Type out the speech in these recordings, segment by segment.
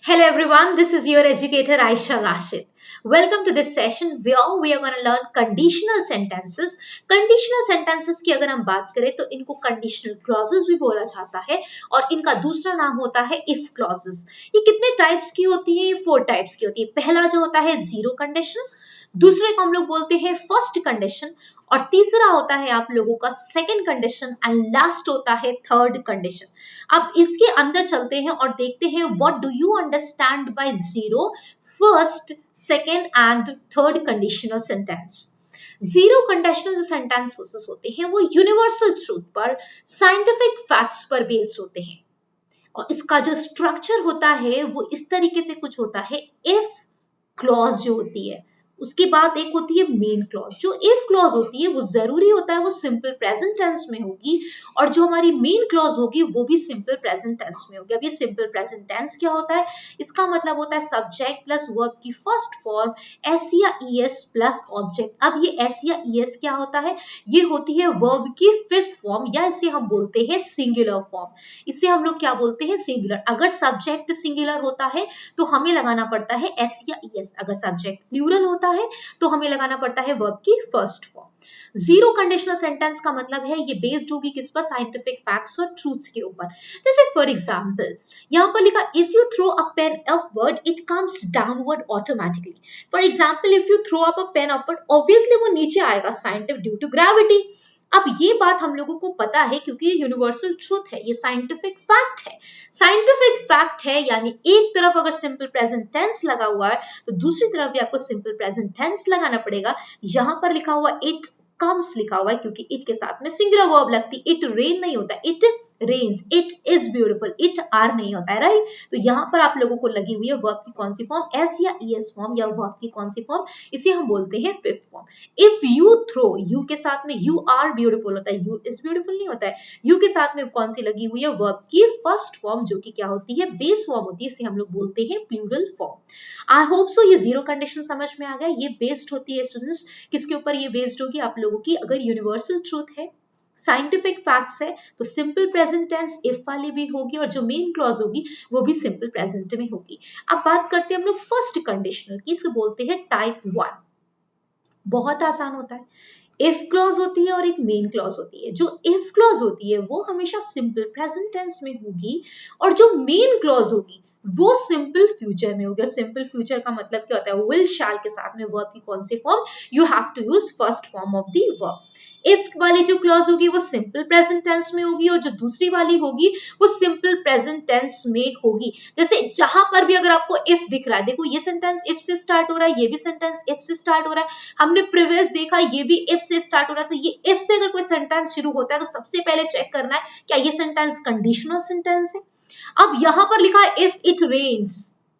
Hello everyone, this is your educator Aisha Rashid. Welcome to this session where we are going to learn conditional sentences. Conditional sentences की अगर हम बात करें तो इनको conditional clauses भी बोला जाता है और इनका दूसरा नाम होता है if clauses. ये कितने टाइप्स की होती है? ये 4 टाइप्स की होती है. पहला जो होता है जीरो कंडीशन, दूसरे को हम लोग बोलते हैं फर्स्ट कंडीशन और तीसरा होता है आप लोगों का सेकंड कंडीशन एंड लास्ट होता है थर्ड कंडीशन। अब इसके अंदर चलते हैं और देखते हैं what do you understand by zero, first, second and third conditional sentence. Zero conditional जो सेंटेंसेस होते हैं वो यूनिवर्सल ट्रूथ पर, साइंटिफिक फैक्ट्स पर बेस्ड होते हैं और इसका जो स्ट्रक्चर होता है वो इस तरीके से कुछ होता है। इफ क्लॉज जो होती है उसके बाद एक होती है मेन क्लॉज। जो इफ क्लॉज होती है वो जरूरी होता है वो सिंपल प्रेजेंट टेंस में होगी और जो हमारी मेन क्लॉज होगी वो भी सिंपल प्रेजेंट टेंस में होगी। अब ये सिंपल प्रेजेंट टेंस क्या होता है? इसका मतलब होता है सब्जेक्ट प्लस वर्ब की फर्स्ट फॉर्म एस या ईएस प्लस ऑब्जेक्ट। अब ये एस या ईएस क्या होता है? ये होती है वर्ब की फिफ्थ फॉर्म या इसे हम बोलते हैं सिंगुलर फॉर्म। इसे हम लोग क्या बोलते हैं? सिंगुलर। अगर सब्जेक्ट सिंगुलर होता है तो हमें लगाना पड़ता है एस या ईएस, अगर सब्जेक्ट प्लूरल होता है तो हमें लगाना पड़ता है वर्ब की first form. Zero conditional sentence का मतलब है ये बेस्ड होगी किस पर? साइंटिफिक फैक्ट्स और ट्रूथ्स के ऊपर। जैसे फॉर एग्जांपल यहां पर लिखा if you throw a pen upward it comes downward automatically. For example if you throw up a pen upward obviously वो नीचे आएगा साइंटिफिक ड्यू टू ग्रेविटी। अब ये बात हम लोगों को पता है क्योंकि ये यूनिवर्सल ट्रूथ है, ये साइंटिफिक फैक्ट है। साइंटिफिक फैक्ट है यानी एक तरफ अगर सिंपल प्रेजेंट टेंस लगा हुआ है तो दूसरी तरफ भी आपको सिंपल प्रेजेंट टेंस लगाना पड़ेगा। यहां पर लिखा हुआ इट कम्स लिखा हुआ है क्योंकि इट के साथ में सिंगुलर वर्ब लगती। इट रेन नहीं होता, it rains. It is beautiful, it are नहीं होता है, राइट। तो यहाँ पर आप लोगों को लगी हुई है वर्ब की कौन सी फॉर्म? एस या ईएस फॉर्म या वर्ब की कौन सी फॉर्म? इसे हम बोलते हैं fifth form. If you throw, you के साथ में यू आर ब्यूटीफुल होता है, यू इज ब्यूटीफुल नहीं होता है। यू के साथ में कौन सी लगी हुई है? वर्ब की फर्स्ट फॉर्म जो कि क्या होती है? बेस फॉर्म होती है, इसे हम लोग बोलते हैं plural form. I hope so ये जीरो कंडीशन समझ में आ गया। ये बेस्ड होती है स्टूडेंट्स, किसके ऊपर ये बेस्ड होगी? आप लोगों की अगर यूनिवर्सल ट्रूथ है, साइंटिफिक फैक्ट्स है तो सिंपल प्रेजेंट टेंस इफ वाली भी होगी और जो मेन क्लॉज होगी वो भी सिंपल प्रेजेंट में होगी। अब बात करते हैं हम लोग फर्स्ट कंडीशनल की, इसको बोलते हैं टाइप 1। बहुत आसान होता है। इफ क्लॉज होती है और एक मेन क्लॉज होती है। जो इफ क्लॉज होती है वो हमेशा सिंपल प्रेजेंट टेंस में होगी और जो मेन क्लॉज होगी वो सिंपल फ्यूचर में होगी। और सिंपल फ्यूचर का मतलब क्या होता है? विल शैल के साथ में वर्ब की कौन सी form? You have to use first form of the verb. If वाली जो क्लॉज होगी वो सिंपल प्रेजेंट टेंस में होगी और जो दूसरी वाली होगी वो सिंपल प्रेजेंट टेंस में होगी। जैसे जहां पर भी अगर आपको इफ दिख रहा है, देखो ये सेंटेंस इफ से स्टार्ट हो रहा है, ये भी सेंटेंस इफ से स्टार्ट हो रहा है, हमने प्रीवियस देखा ये भी इफ से स्टार्ट हो रहा है। तो ये इफ से अगर कोई सेंटेंस शुरू होता है तो सबसे पहले चेक करना है क्या ये सेंटेंस कंडीशनल सेंटेंस है। अब यहां पर लिखा है if it rains,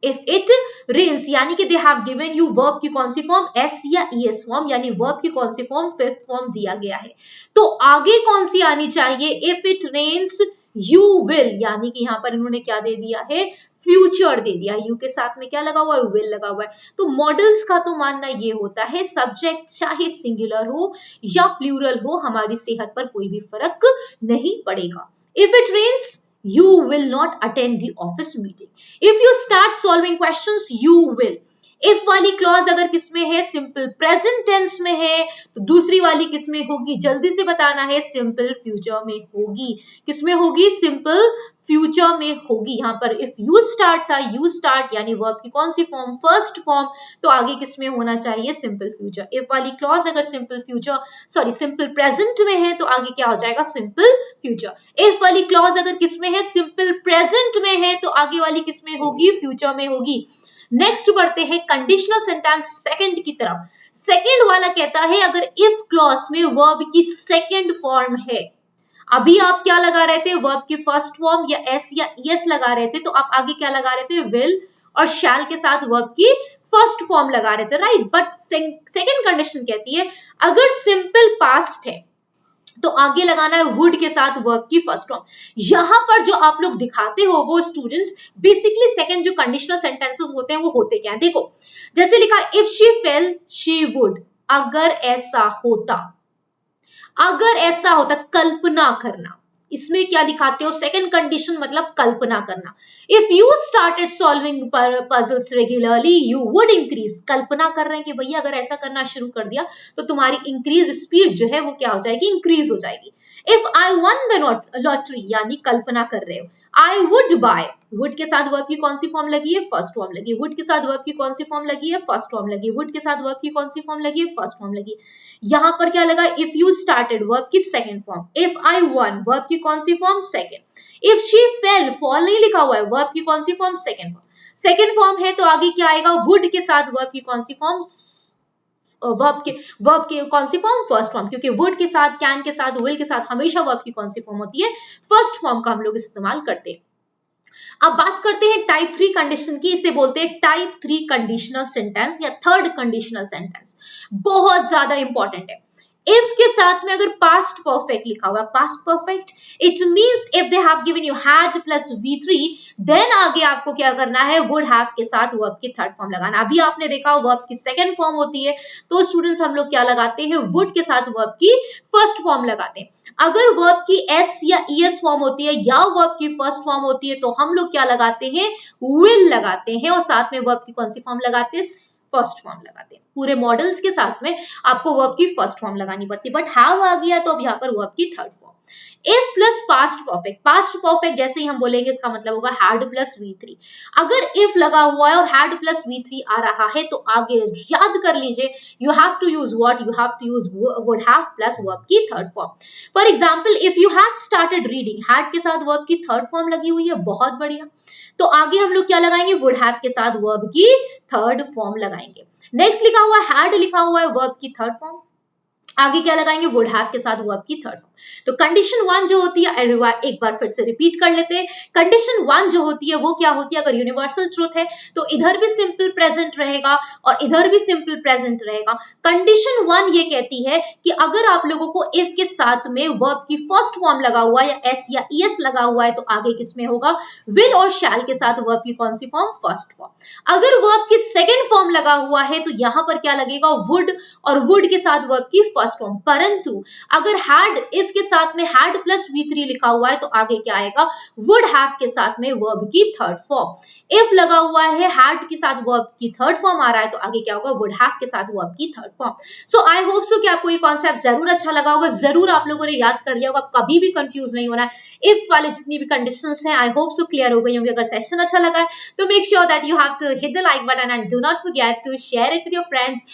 if it rains यानी कि they have given you verb की कौन सी फॉर्म? एस या ईएस फॉर्म, यानी वर्ब की कौन सी फॉर्म? फिफ्थ फॉर्म दिया गया है। तो आगे कौन सी आनी चाहिए? If it rains you will, यानी कि यहां पर इन्होंने क्या दे दिया है? फ्यूचर दे दिया। यू के साथ में क्या लगा हुआ है? विल लगा हुआ है। तो मॉडल्स का तो मानना ये होता है सब्जेक्ट चाहे सिंगुलर हो या प्लूरल हो हमारी सेहत पर कोई भी फर्क नहीं पड़ेगा। If it rains you will not attend the office meeting. If you start solving questions, you will. If वाली क्लॉज अगर किसमें है? सिंपल प्रेजेंट टेंस में है तो दूसरी वाली किसमें होगी? जल्दी से बताना है। सिंपल फ्यूचर में होगी। किसमें होगी? सिंपल फ्यूचर में होगी। यहां पर इफ यू स्टार्ट था, यू स्टार्ट यानी वर्ब की कौन सी फॉर्म? First form. तो आगे किसमें होना चाहिए? Simple future. इफ वाली क्लॉज अगर simple future sorry simple present में है तो आगे क्या हो जाएगा? Simple future. इफ वाली क्लॉज अगर किसमें है? सिंपल प्रेजेंट में है तो आगे वाली किसमें होगी? फ्यूचर में होगी। नेक्स्ट बढ़ते हैं कंडीशनल सेंटेंस सेकंड की तरफ। सेकंड वाला कहता है अगर इफ क्लॉज में वर्ब की सेकंड फॉर्म है, अभी आप क्या लगा रहे थे? वर्ब की फर्स्ट फॉर्म या एस या ईएस लगा रहे थे, तो आप आगे क्या लगा रहे थे? विल और शैल के साथ वर्ब की फर्स्ट फॉर्म लगा रहे थे, राइट। बट सेकंड कंडीशन कहती है अगर सिंपल पास्ट है तो आगे लगाना है वुड के साथ वर्ब की फर्स्ट फॉर्म। यहां पर जो आप लोग दिखाते हो वो स्टूडेंट्स बेसिकली सेकंड जो कंडीशनल सेंटेंसेस होते हैं वो होते क्या है? देखो जैसे लिखा if she fail she would, अगर ऐसा होता, अगर ऐसा होता, कल्पना करना, इसमें क्या दिखाते हो, सेकंड कंडीशन मतलब कल्पना करना। If you started solving puzzles regularly you would increase, कल्पना कर रहे हैं कि भैया अगर ऐसा करना शुरू कर दिया तो तुम्हारी इंक्रीज स्पीड जो है वो क्या हो जाएगी, इंक्रीज हो जाएगी। If I one the lottery, यानी कल्पना कर रहे हो, आई वुड बाय, वुड के साथ वर्ब की कौन सी फॉर्म लगी है, फर्स्ट फॉर्म लगी, वुड के साथ वर्ब की कौन सी फॉर्म लगी है, फर्स्ट फॉर्म लगी, वुड के साथ वर्ब की कौन सी फॉर्म लगी है, फर्स्ट फॉर्म लगी। यहां पर क्या लगा, इफ यू स्टार्टेड वर्ब की second form, if I won verb की कौन सी form, second, if she fell, fall नहीं लिखा हुआ है, वर्ब की कौन सी form, second form, second form है तो आगे क्या आएगा, वुड के साथ वर्ब की कौन सी फॉर्म, वर्ब के कौन सी फॉर्म, फर्स्ट फॉर्म, क्योंकि वुड के साथ, कैन के साथ, विल के साथ हमेशा वर्ब की कौन सी फॉर्म होती है, फर्स्ट फॉर्म का हम लोग इस्तेमाल करते हैं। अब बात करते हैं टाइप 3 कंडीशन की, इसे बोलते हैं टाइप 3 कंडीशनल सेंटेंस या थर्ड कंडीशनल सेंटेंस, बहुत ज्यादा इंपॉर्टेंट है। इफ के साथ में अगर पास्ट परफेक्ट लिखा हुआ है, past perfect, it means if they have given you had plus V3, then आगे आपको क्या करना है, वुड हैव के साथ वर्ब की थर्ड फॉर्म लगाना। अभी आपने देखा वर्ब की सेकंड फॉर्म होती है तो स्टूडेंट्स हम लोग क्या लगाते हैं, वुड के साथ वर्ब की फर्स्ट फॉर्म लगाते हैं। अगर वर्ब की S या ES फॉर्म होती है या वर्ब की फर्स्ट फॉर्म होती है तो हम लोग क्या लगाते हैं, विल लगाते हैं, और साथ में वर्ब की कौन सी फॉर्म लगाते हैं, फर्स्ट फॉर्म लगाते हैं। पूरे मॉडल्स के साथ में आपको वर्ब की फर्स्ट फॉर्म लगानी पड़ती है, बट हैव आ गया तो अब यहाँ पर वर्ब की third form. If plus past perfect, past perfect जैसे ही हम बोलेंगे इसका मतलब होगा हैड प्लस V3। अगर इफ लगा हुआ है और हैड प्लस V3 आ रहा है तो आगे याद कर लीजिए, you have to use what, you have to use would have plus verb की third form. For example if you had started reading, had के साथ वर्ब की थर्ड फॉर्म लगी हुई है, बहुत बढ़िया, तो आगे हम लोग क्या लगाएंगे, वुड हैव के साथ वर्ब की थर्ड फॉर्म लगाएंगे। नेक्स्ट लिखा हुआ हैड, लिखा हुआ है वर्ब की थर्ड फॉर्म, आगे क्या लगाएंगे, वुड हैव के साथ वर्ब की थर्ड फॉर्म। तो कंडीशन 1 जो होती है, एक बार फिर से रिपीट कर लेते हैं। कंडीशन 1 जो होती है वो क्या होती है, अगर यूनिवर्सल ट्रूथ है तो इधर भी सिंपल प्रेजेंट रहेगा और इधर भी सिंपल प्रेजेंट रहेगा। कंडीशन 1 ये कहती है कि अगर आप लोगों को इफ के साथ में वर्ब की फर्स्ट फॉर्म लगा हुआ है या S या ES लगा हुआ है तो आगे किसमें होगा, विल और शैल के साथ वर्ब की कौन सी फॉर्म, फर्स्ट फॉर्म। अगर वर्ब की सेकेंड फॉर्म लगा हुआ है तो यहां पर क्या लगेगा, वुड, और वुड के साथ वर्ब की फर्स्ट फॉर्म। परंतु अगर हैड, इफ के साथ में हैड प्लस V3 लिखा हुआ है तो आगे क्या आएगा, वुड हैव के साथ में वर्ब की थर्ड फॉर्म। इफ लगा हुआ है, हैड के साथ वर्ब की थर्ड फॉर्म आ रहा है तो आगे क्या होगा, वुड हैव के साथ वर्ब की थर्ड फॉर्म। सो आई होप सो कि आपको ये कॉन्सेप्ट जरूर अच्छा लगा होगा, जरूर आप लोगों ने याद कर लिया होगा, कभी भी कंफ्यूज नहीं होना है। इफ वाले जितनी भी कंडीशंस हैं आई होप सो क्लियर हो गई होंगी। अगर सेशन अच्छा लगा है तो make sure that you have to hit the like button and do not forget to share it with your friends.